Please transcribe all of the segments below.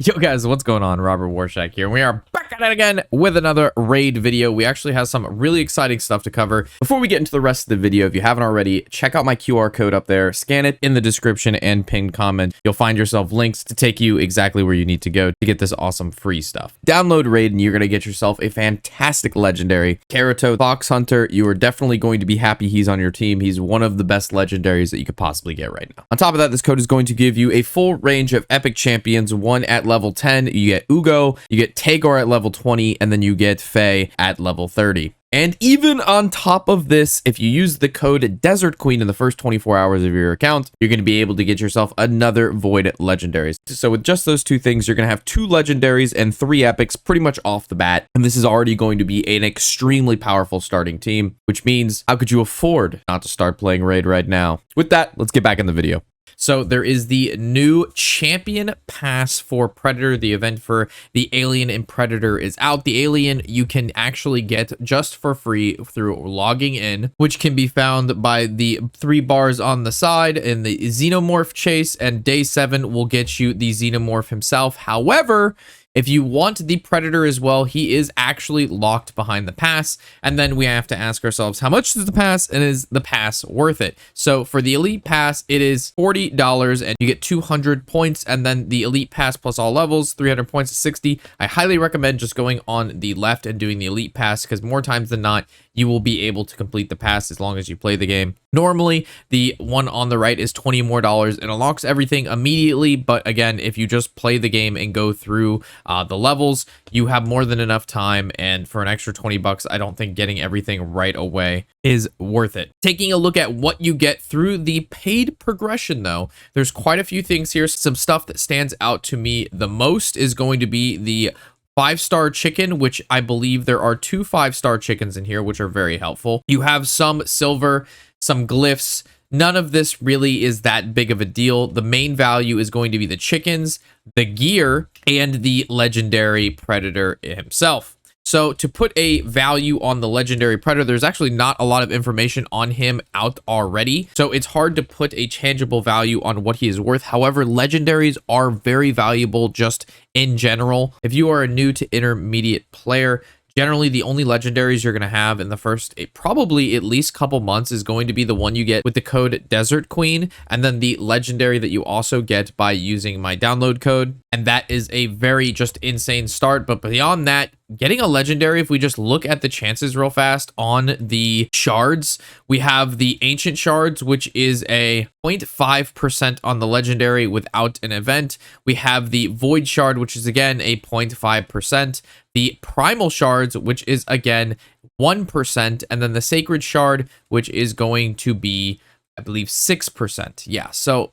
Yo guys, what's going on? Robert Warshack here. We are back at it again with another raid video. We actually have some really exciting stuff to cover. Before we get into the rest of the video, if you haven't already, check out my QR code up there, scan it in the description and pinned comment. You'll find yourself links to take you exactly where you need to go to get this awesome free stuff. Download raid and you're going to get yourself a fantastic legendary. Kerato Fox Hunter, you are definitely going to be happy he's on your team. He's one of the best legendaries that you could possibly get right now. On top of that, this code is going to give you a full range of epic champions, one at level 10, you get Ugo, you get Tagor at level 20, and then you get Faye at level 30. And even on top of this, if you use the code Desert Queen in the first 24 hours of your account, you're going to be able to get yourself another Void Legendaries. So with just those two things, you're going to have 2 Legendaries and 3 Epics pretty much off the bat. And this is already going to be an extremely powerful starting team, which means how could you afford not to start playing Raid right now? With that, let's get back in the video. So there is the new champion pass for Predator. The event for the Alien and Predator is out. The Alien you can actually get just for free through logging in, which can be found by the 3 bars on the side in the Xenomorph chase, and day 7 will get you the Xenomorph himself. However, if you want the Predator as well, he is actually locked behind the pass. And then we have to ask ourselves, how much is the pass and is the pass worth it? So for the Elite Pass, it is $40 and you get 200 points. And then the Elite Pass plus all levels, 300 points is 60. I highly recommend just going on the left and doing the Elite Pass because more times than not, you will be able to complete the pass as long as you play the game. Normally, the one on the right is $20 more and unlocks everything immediately. But again, if you just play the game and go through the levels, you have more than enough time. And for an extra 20 bucks, I don't think getting everything right away is worth it. Taking a look at what you get through the paid progression, though, there's quite a few things here. Some stuff that stands out to me the most is going to be the 5-star chicken, which I believe there are 2 5-star chickens in here, which are very helpful. You have some silver, some glyphs. None of this really is that big of a deal. The main value is going to be the chickens, the gear, and the legendary Predator himself. So to put a value on the legendary Predator, there's actually not a lot of information on him out already. So it's hard to put a tangible value on what he is worth. However, legendaries are very valuable just in general. If you are a new to intermediate player, generally, the only legendaries you're going to have in the first probably at least couple months is going to be the one you get with the code Desert Queen, and then the legendary that you also get by using my download code. And that is a very just insane start. But beyond that, getting a legendary, if we just look at the chances real fast on the shards, we have the ancient shards, which is a 0.5% on the legendary without an event. We have the void shard, which is again a 0.5%. The primal shards, which is again 1%. And then the sacred shard, which is going to be, I believe, 6%. Yeah, so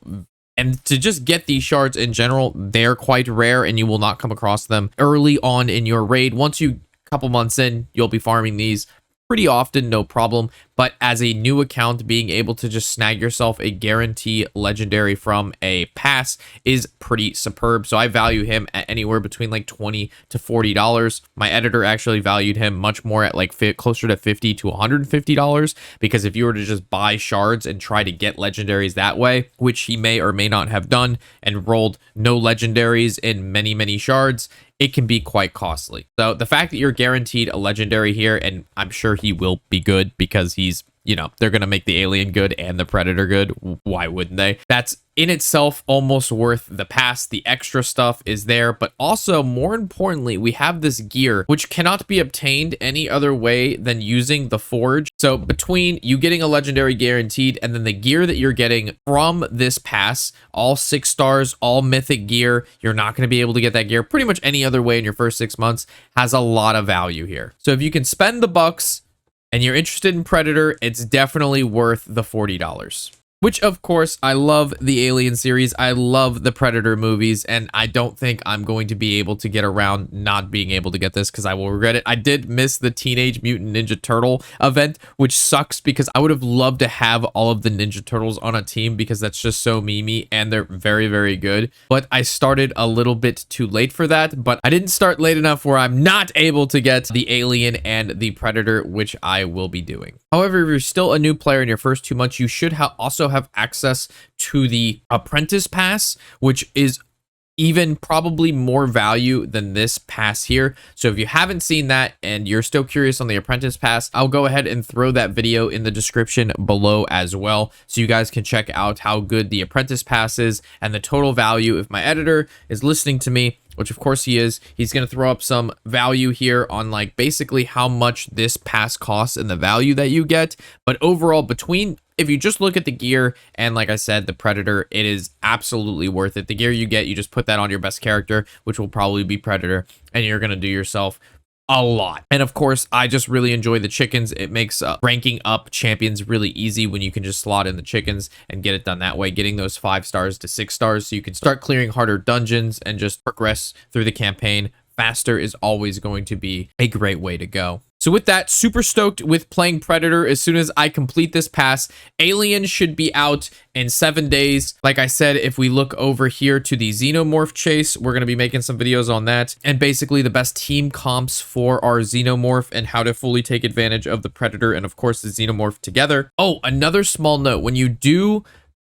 and to just get these shards in general, they're quite rare and you will not come across them early on in your raid. Once you couple months in, you'll be farming these pretty often, no problem. But as a new account, being able to just snag yourself a guarantee legendary from a pass is pretty superb. So I value him at anywhere between like $20 to $40. My editor actually valued him much more at like closer to $50 to $150, because if you were to just buy shards and try to get legendaries that way, which he may or may not have done, and rolled no legendaries in many shards, it can be quite costly. So the fact that you're guaranteed a legendary here, and I'm sure he will be good because he's, you know, they're going to make the Alien good and the Predator good. Why wouldn't they? That's in itself almost worth the pass. The extra stuff is there, but also more importantly, we have this gear, which cannot be obtained any other way than using the forge. So between you getting a legendary guaranteed and then the gear that you're getting from this pass, all 6 stars, all mythic gear, you're not going to be able to get that gear pretty much any other way in your first 6 months, has a lot of value here. So if you can spend the bucks and you're interested in Predator, it's definitely worth the $40. Which, of course, I love the Alien series. I love the Predator movies, and I don't think I'm going to be able to get around not being able to get this because I will regret it. I did miss the Teenage Mutant Ninja Turtle event, which sucks because I would have loved to have all of the Ninja Turtles on a team because that's just so memey and they're very good. But I started a little bit too late for that, but I didn't start late enough where I'm not able to get the Alien and the Predator, which I will be doing. However, if you're still a new player in your first 2 months, you should also have access to the Apprentice Pass, which is even probably more value than this pass here. So if you haven't seen that and you're still curious on the apprentice pass, I'll go ahead and throw that video in the description below as well, so you guys can check out how good the apprentice pass is and the total value. If my editor is listening to me, which of course he is, he's going to throw up some value here on like basically how much this pass costs and the value that you get. But overall, if you just look at the gear and, like I said, the Predator, it is absolutely worth it. The gear you get, you just put that on your best character, which will probably be Predator, and you're going to do yourself a lot. And of course, I just really enjoy the chickens. It makes ranking up champions really easy when you can just slot in the chickens and get it done that way, getting those 5 stars to 6 stars so you can start clearing harder dungeons and just progress through the campaign faster is always going to be a great way to go. So with that, super stoked with playing Predator. As soon as I complete this pass, Alien should be out in 7 days. Like I said, if we look over here to the Xenomorph chase, we're going to be making some videos on that. And basically the best team comps for our Xenomorph and how to fully take advantage of the Predator and of course the Xenomorph together. Oh, another small note. When you do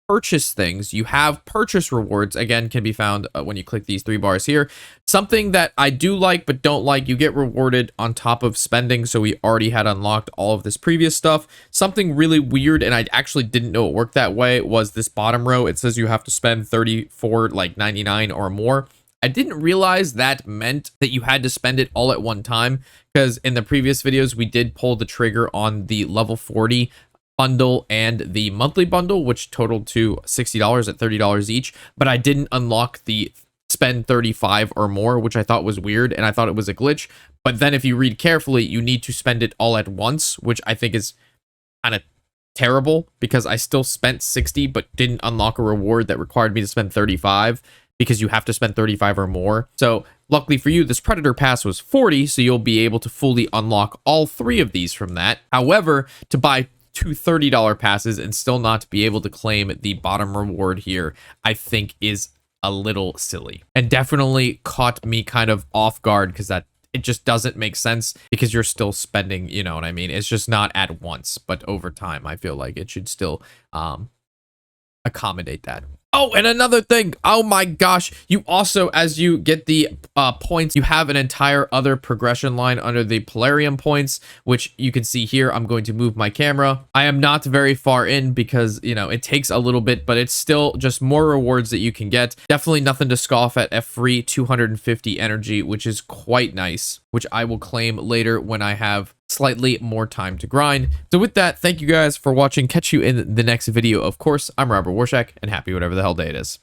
purchase things, you have purchase rewards, again, can be found when you click these 3 bars here. Something that I do like but don't like, you get rewarded on top of spending, so we already had unlocked all of this previous stuff. Something really weird, and I actually didn't know it worked that way, was this bottom row. It says you have to spend 34.99 or more. I didn't realize that meant that you had to spend it all at one time, because in the previous videos we did pull the trigger on the level 40 bundle and the monthly bundle, which totaled to $60 at $30 each, but I didn't unlock the spend 35 or more, which I thought was weird, and I thought it was a glitch. But then if you read carefully, you need to spend it all at once, which I think is kind of terrible, because I still spent 60 but didn't unlock a reward that required me to spend 35, because you have to spend 35 or more. So luckily for you, this Predator pass was 40, so you'll be able to fully unlock all 3 of these from that. However, to buy 2 $30 passes and still not be able to claim the bottom reward here, I think is a little silly, and definitely caught me kind of off guard, because it just doesn't make sense, because you're still spending, you know what I mean? It's just not at once, but over time. I feel like it should still accommodate that. Oh, and another thing. Oh my gosh. You also, as you get the points, you have an entire other progression line under the Polarium points, which you can see here. I'm going to move my camera. I am not very far in because, you know, it takes a little bit, but it's still just more rewards that you can get. Definitely nothing to scoff at. A free 250 energy, which is quite nice, which I will claim later when I have slightly more time to grind. So with that, thank you guys for watching. Catch you in the next video. Of course, I'm Robert Warshack, and happy whatever the hell day it is.